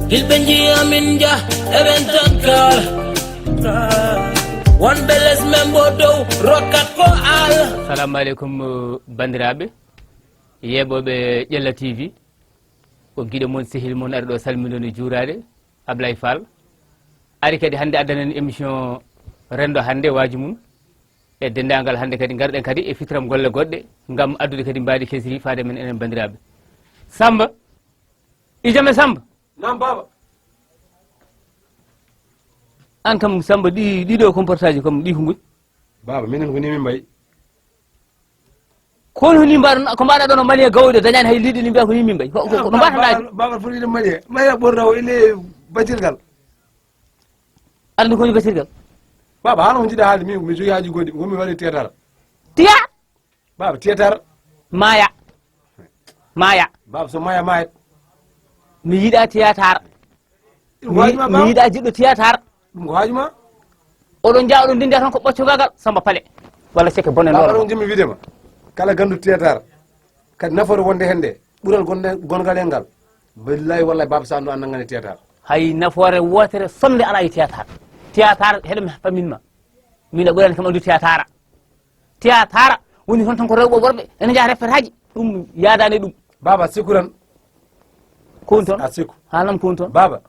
Gilbenji Aminja Eventakal One Beles Membo Dow Rokat ko al Assalamu alaikum bandiraɓe yeɓoɓe ƴella TV ko guiɗo moon sehil moon ari ɗo salminoni juurade Ablaye Fall ari kadi hande addanen émission rendo hande waaji mum e dendagal hande kadi garɗen kadi e fitram golle goɗɗe gam addude kadi mbaadi kesiri faade men enen bandiraɓe Samba ijame Samba nam baba an kam Samba ɗiɗo comportage comme ɗi ko ngoy baba minen ko nimi mbayi kono ni mbaɗo ko mbaɗa ɗo no mali gawde dañani hay liɗi ni mbiya ko ni min mbayi no mbaɗa baba foti ɗum mali maya ɓorna o ile batirgal aɗa ni koni basirgal baba hano ko jiɗa haalde min mi jogi haji goɗɗi komi waɗi tetar tiya baba tetar maya baba so maya mayat mi yiɗa théâtre mi yiɗa jiɗɗo théâtre ɗum ko haajuma oɗon jaa oɗon ndinda tan ko ɓoccogagal Samba Pale walla seke bonne baba ɗon jimmi widema kala gandu tetar kadi nafoore wonde hende ɓuural gongal en ngal billahi wallahi baba sa andu an nangane tetar hay nafoore wotere somde ala e théâtre heɗum faminma min a ɓurani kam andu théâtre woni toon tan ko rewɓe worɓe ene jaa répéte haji ɗum yaadani ɗum baba sikuran kon toon a sikku halanam kon toon baba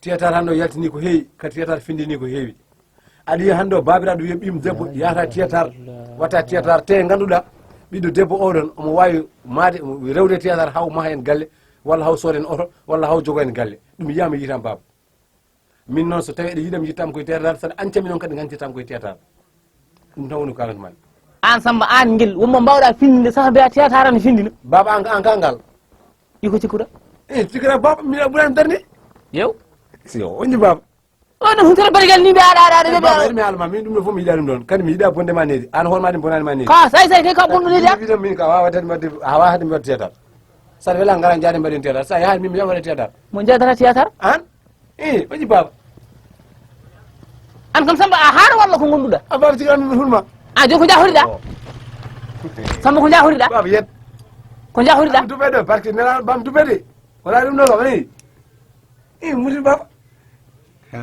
tetar hande o yaltini ko heewi kadi tetar findini ko heewi aɗa yiya hande o babiraɗo wiya ɓiimo debbo yahata tetar watta tetar te ganduɗa ɓiɗɗo debbo oɗon omo wawi maade rewde tetar haw maha en galle walla haw sooda en oto walla haw jogo en galle ɗum yiyama yiitam baba min noon so tawi aɗa yiiɗam yittama koye tetar saɗa ancami noon kadi gancirtama koye tetar ɗum tan woni ko kalantu mami an Samba an guel wonmo mbawɗa findinde saka mbiya théâtre ne findina baba an ka ngal iko cikkuɗa cikkuɗa baba min a ɓurani darde yew yo wonji baba ono huntere barigal ni mbiya aɗa mi haalama min ɗum ɗo fof mi yiɗa ɗum ɗon kadi mi yiɗa bondema nedi an hoorema ɗum bonanima nedi ka say kay ka bonɗo nedi wiɗam min ka wawata hade mi wadde tetar saɗa weela gara jaade mbaɗen tetar sa yaani min mi yaha waɗa tetar mo jadata théâtre an wonji baba an kam Samba a haara walla ko gonduɗa a baba tigi min hulma a joni ko jahoriɗa Samba ko jahoriɗa baba yet ko jahoriɗa duɓe ɗo par ce que nela bam duɓe de wona ɗum ɗo kam ni musidɗo baba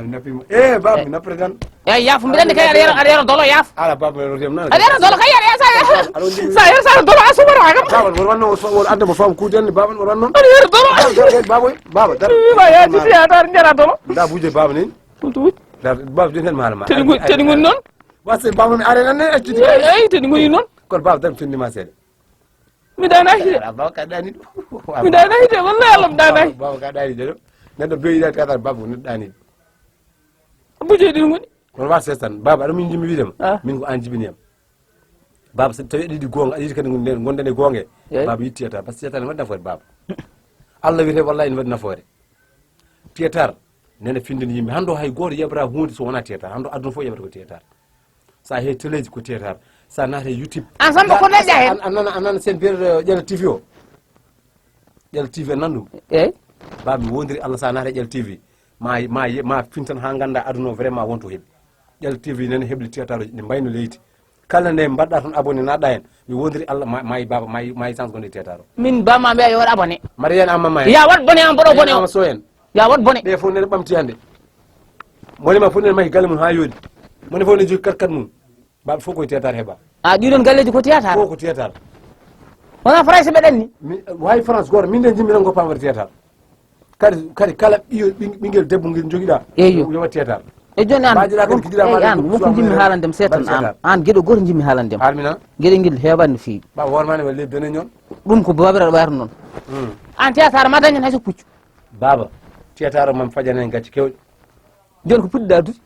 nappima baba mi nappere tan eyi yaafo mbiɗa kay aɗa yero dolo yaaf ala baba rotiyam nan aɗa yero dolo kay sa dolo a suɓata kam baba woto wanno o adda mo fam kuudelne baba woto wannoon aɗa yero dolo baba ma yaji théâtre jara dolo da buuje baba ni tuuti baba joni tan mi haalama tedi goni noon wasa baba mi are nanne accudi eyi tedi goni noon kono baba tan findima seeɗa mi danaki de baba ka ɗani mi danaki de wallahi Allah mi danaki baba ka ɗani de ɗo neɗɗo beyiɗa tetar baba ko neɗɗo ɗani bujoy ɗin goni kono wa ses tan baba aɗa min jimmi wiidema min ko an jibiniyam baba so tawi aɗa yiɗi gonga aɗa yiɗi kadi gonden e gonge baba yitti tetar par ce que tetar ne waɗi nafoore baba Allah wiyete wallahi ne waɗi nafoore tetar nene findini yimɓe hande o hay goto yaɓata hunde so wona tetar hande o aduna fof yaɓata ko tetar sa heewi téléji ko tetar sa naata e YouTube an Samba ko neɗɗa hen annana sen biyeɗo ƴela TV o ƴela TV nan ɗum eyyi baba mi wondiri Allah sa naata e ƴela TV ma fintan ha ganda aduna o vraiment wonto heeɓi ƴela TV nene heɓli tetar oji ɗi mbayno leydi kala nde mbaɗɗa toon abonné naɗɗa hen mi wondiri Allah mayi baba mayi chance gonde tetar o min bamma mbiya yo waɗ abonné mbaɗa yen amma ma ya waɗ bone an mboɗo bone o so en ya waɗ bone ɓe fof nene ɓamti hande monima fof nene mahi galle mum ha yooɗi mone fof ne jogi kat mum baba fof koye tetar heeɓa a ɗiɗon galleji ko théâtre fof ko tetar wona France ɓeɗen ni wawi France goto min de jimmi tan goppama waɗa tetar kadi kala ɓinguel debbo nguel joguiɗa yo waɗ tetar e joni an wonko jimmi haalandem seetan an gueɗo goto jimmi haalandem halmina gueɗe guel heewani no fewi baba wormane waɗa lebbi dene ñon ɗum ko babiraɗo wayata noon an théâtre ma dañen hayso puccu baba tetar o mami fajana hen gacci kewɗe joni ko puɗɗiɗa addude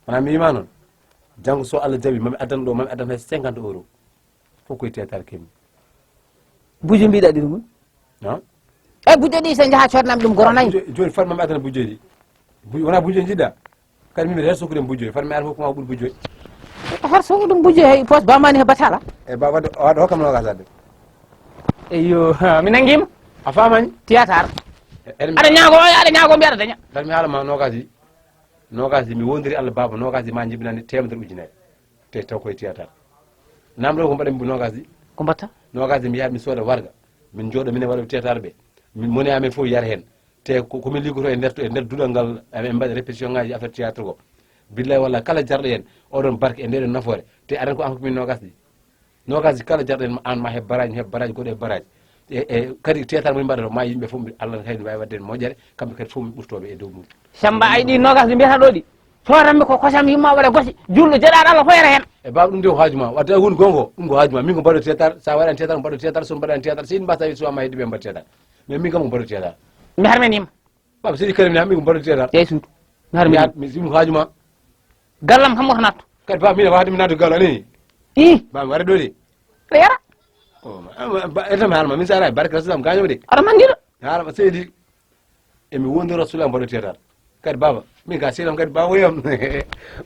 wona mi wima noon janggo so Allah jaaɓi mami addana ɗo mami addana hay 50 € fof koye tetar kemmi buuje mbiɗa ɗiɗo mum non eyyi buuje ɗi so jaaha codnami ɗum goro nayyi joni fat mami addana buujoji wona buujoji jiɗɗa kadi min mbiɗa her sokkude buujoji fat mi ara hokkuma ɓuuri buujoji har soko ɗum buuje hay poche bamani he batala e baba waɗa hokkam nogas adde eyyo mi nanguima a famani théâtre aɗa ñaago mbiyaɗa daña tan mi haalama nogas ji mi wondiri Allah baba nogas ji ma jibinani 100 ujunere te taw koye théâtre namɗo ko mbaɗami nogas ji ko mbatta nogas ji mi yaha mi sooda warga min jooɗo minen waɗa théâtre ɓe min moni amen fof yara hen te komin liggoto e nder duɗal ngal eɓe mbaɗi répétition ngaji affaire théâtre ko billahi walla kala jarɗo en oɗon barke e ndeɗon nafoore te aɗan ko an komin nogas ɗi kala jarɗo en an ma heɓ baraji goɗo e baraji e kadi théâtre mo mbaɗata ma yimɓe fof allah hayno wawi wadde moƴƴere kamɓe kadi fof mi ɓurtoɓe e dow mum Samba ay ɗi nogas ɗi mbiyata ɗo ɗi soranmi ko kosam yimma waɗa gosi julɗo jeɗaɗo Allah foyata hen e baba ɗum de ko haajuma wadde hunde gongo ɗum ko haajuma min ko mbaɗo théâtre sa waɗani théâtre mbaɗo théâtre so mbaɗani théâtre si mbasa wi suwama heddi ɓe mbaɗo théâtre mais min kam ko mbaɗo théâtre mi harminima baba sidi karim min ko mbaɗo théâtre ƴey suudu mi harminima ɗum ko haajuma gallam hammoto natto kadi baba min ko haadimi natto gallo ani i baba waɗa ɗo de aɗa yara etami haalma min sa ara barke rasulam gañomo de aɗa mandiɗo haalama seydi emi wondi rasulam mbaɗo théâtre kadi baba min ka seedam kadi baba woyam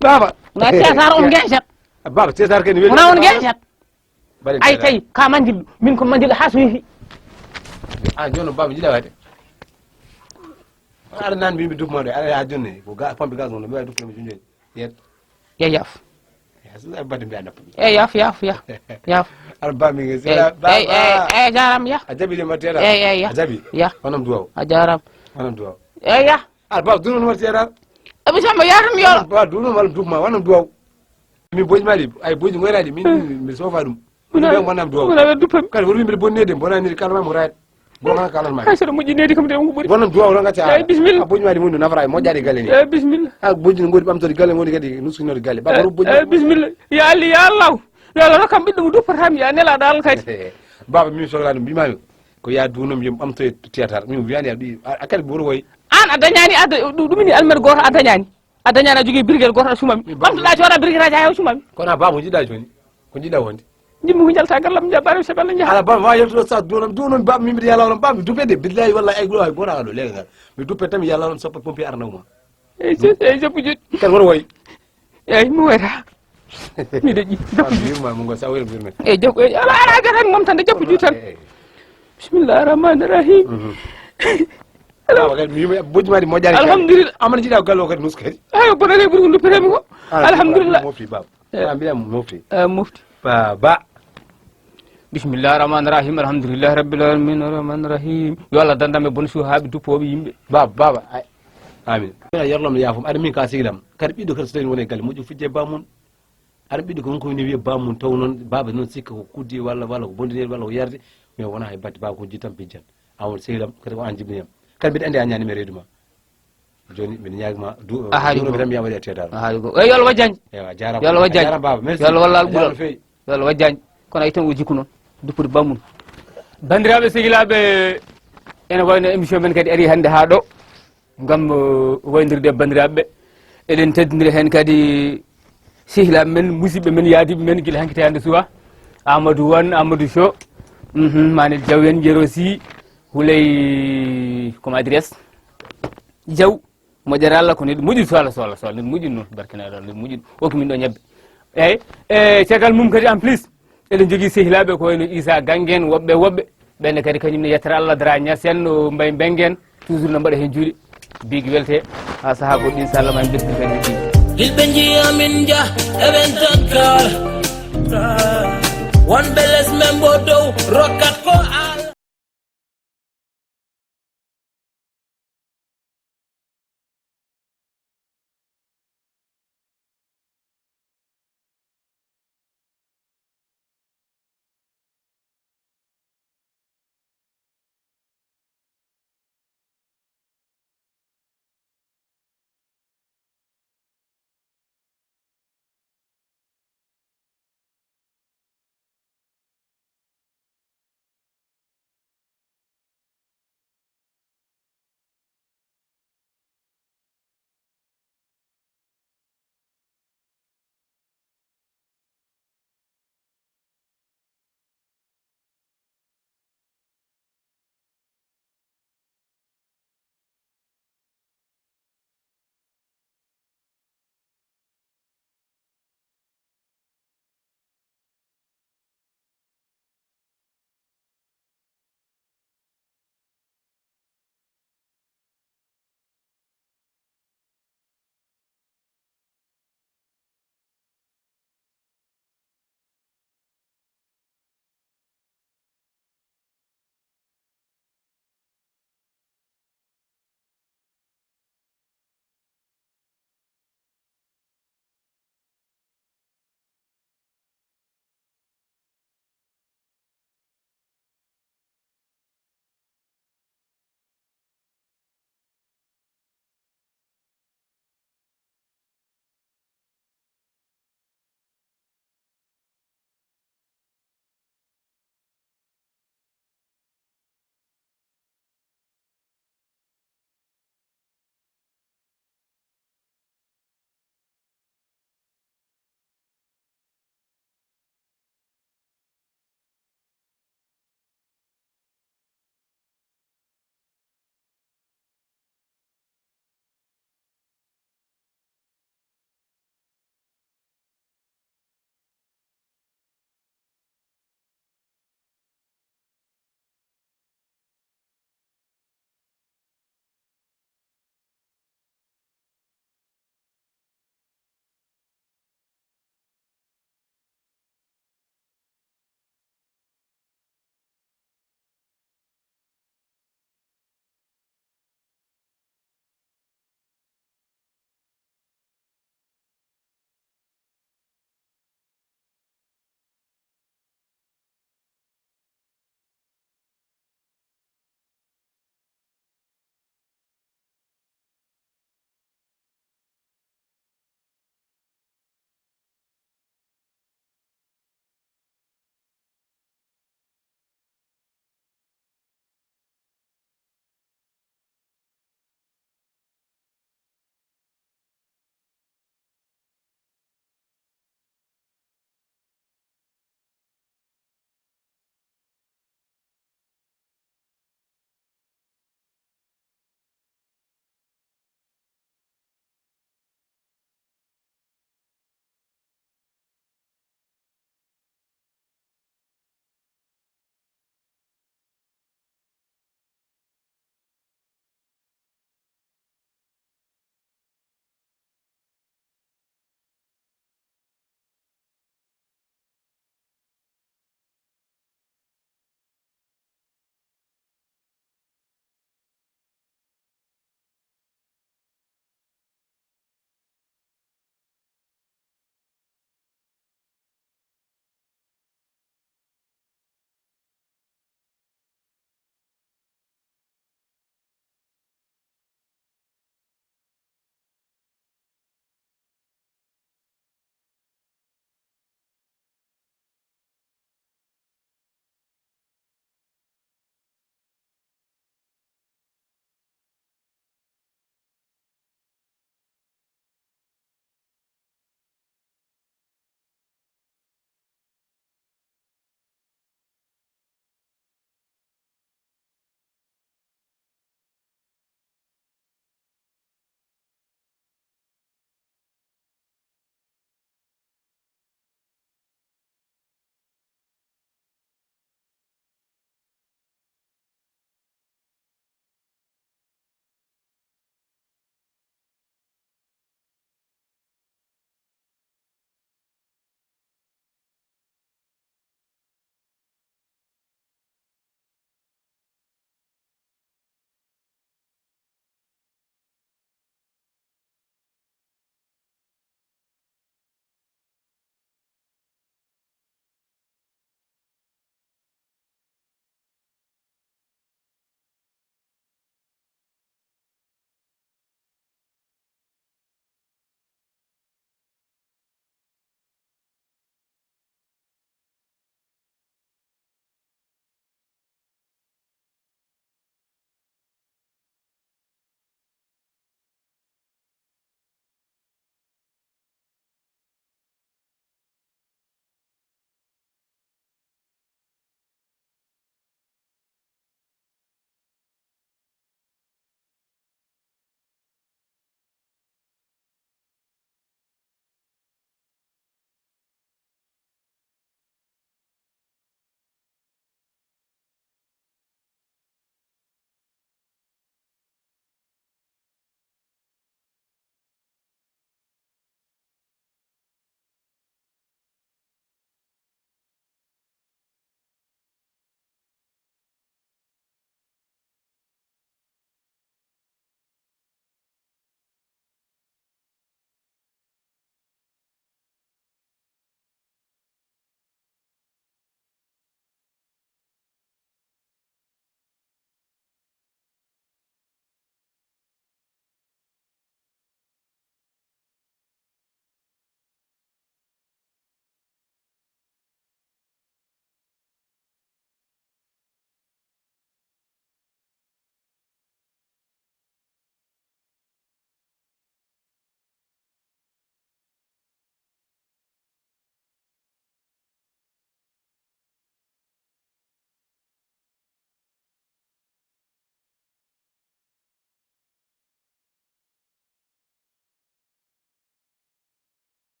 baba na théâtre on guencet baba théâtre kadi weeli wona on guencet ay tawi ka mandiɗo min ko mandiɗo ha so wifi a joni baba jiɗa wadde aɗa nani mbimi dupma ɗo aɗa ha joni ko pompe gaz ono mi wawi duppuɗo mi junjoni yet yeyaf badde mbiya nappa yaf aɗa bami baba jaram ya a jaɓi de mbaɗteɗa ya a jaɓi ya honam duwaw a jaram honam duwaw ya aɗa baba dunon mbaɗteɗa eɓe samba yatam yo baba dunon walla dupma wonam duwaw min boji maɗi ay boji goyraɗi min mbiɗa sofa ɗum ɓe gonam duwaw wona duppami kadi woto mbiɗa bonnede bonaniri kalama mo rayat bonaa kalanma hay soɗo moƴƴinedi kam de ko ɓuuri wonam duwaw tan gacca eyi bisimilla boji maɗi muɗum nafara e moƴƴaɗe galle ni eyi bisimilla ha boji no godi ɓamtode galle godi kadi nuskinode galle baba ro boji eyi bisimilla yo allah ya allah yo allah rokkam ɓiɗɗo mo duppatami ya nelaɗo allah kadi baba min sohlani mbimami ko ya dunom yomi ɓamtoye théâtre min wiyani ɗi kadi ɓuuro woy an a dañani ɗumini almere goto a dañani a jogui briguel goto a sumami ɓamtoɗa coda briguetaji ha hew sumami kono baba ko jiɗɗa joni ko jiɗɗa wonde jimmi ko jalta gallam jabbare sabi allah jaha ala baba ma yaltuɗo sa dunon baba min mbiɗa yalawon baba mi duppede billahi wallahi ay goto goto ɗo lega ngal mi duppe tan mi yalawon soppa pompier arnawma eyi sappo joɗɗi kadi woto woy eyyi mi wayta miɗe ƴi mbima mo go sa wayno mbirmen eyyi jokko eyyi ala gatan mom tan de jappo juuɗi tan bisimillahi rahmani rahim baba kadi mi wima boji maɗi moƴƴani alhamdulillah amana jiɗa gallo kadi nuska kadi ayo bonane ɓuuri ko duppetemi ko alhamdulillah mofti baba mbiyam mofti mufti baba bisimillahi rahmani rahim alhamdulillahi rabbil alamin arrahmani rahim yo allah dandam e bon suhaɓe duppoɓe yimɓe baba amin mina yerlom yafum aɗa min ka sigilam kadi ɓiɗɗo kadi so tawi woni e galle moƴƴo fijje bamum aɗa ɓiɗɗo ko wonko woni wiye bamum taw noon baba noon sikka ko kuddi walla ko bondineri walla ko yarde mais wona e batte baba ko jittam pijjan awon sehilam kadi ko an jibiniyam kadi mbiɗa andi a ñanimi reedu ma joni mbiɗa ñaagima duɓe tan mbiya waɗi a teedaro haali ko eyyi yo allah wajjaji ewa jarama yo allah wajjaji baba merci yo allah walla al ɓuural fewi yo allah wajjaji kono ay tan o jikku noon duppude bamum bandiraɓe sehilaɓe ene wayno émission men kadi ari hannde ha ɗo gam waydirde bandiraɓeɓe eɗen teddidira hen kadi sehilaɓe men musidɓe men yaadiɓe men guila hankkite hannde suwa amadou wane amadou Sow manel diaw en jero si huley comme adresse diaw moƴƴere allah ko neɗɗo moƴƴi so allah neɗɗo moƴƴi noon barkinaɗo allah neɗɗo moƴƴi o ko min ɗo ñebbe eyyi e caggal mum kadi en plus eɗen jogui sehilaɓe ko wayno Issa Ganguen woɓɓe ɓenne kadi kañumne yettere Allah Dra Niassen no Mbaye Benguen toujours no mbaɗa hen juuɗe bigi welte ha saaha goɗɗo inchallah ma en besni kadi ɗi Hilɓe jiyamin ja eɓen takkar wonɓe les men bo dow rokkat ko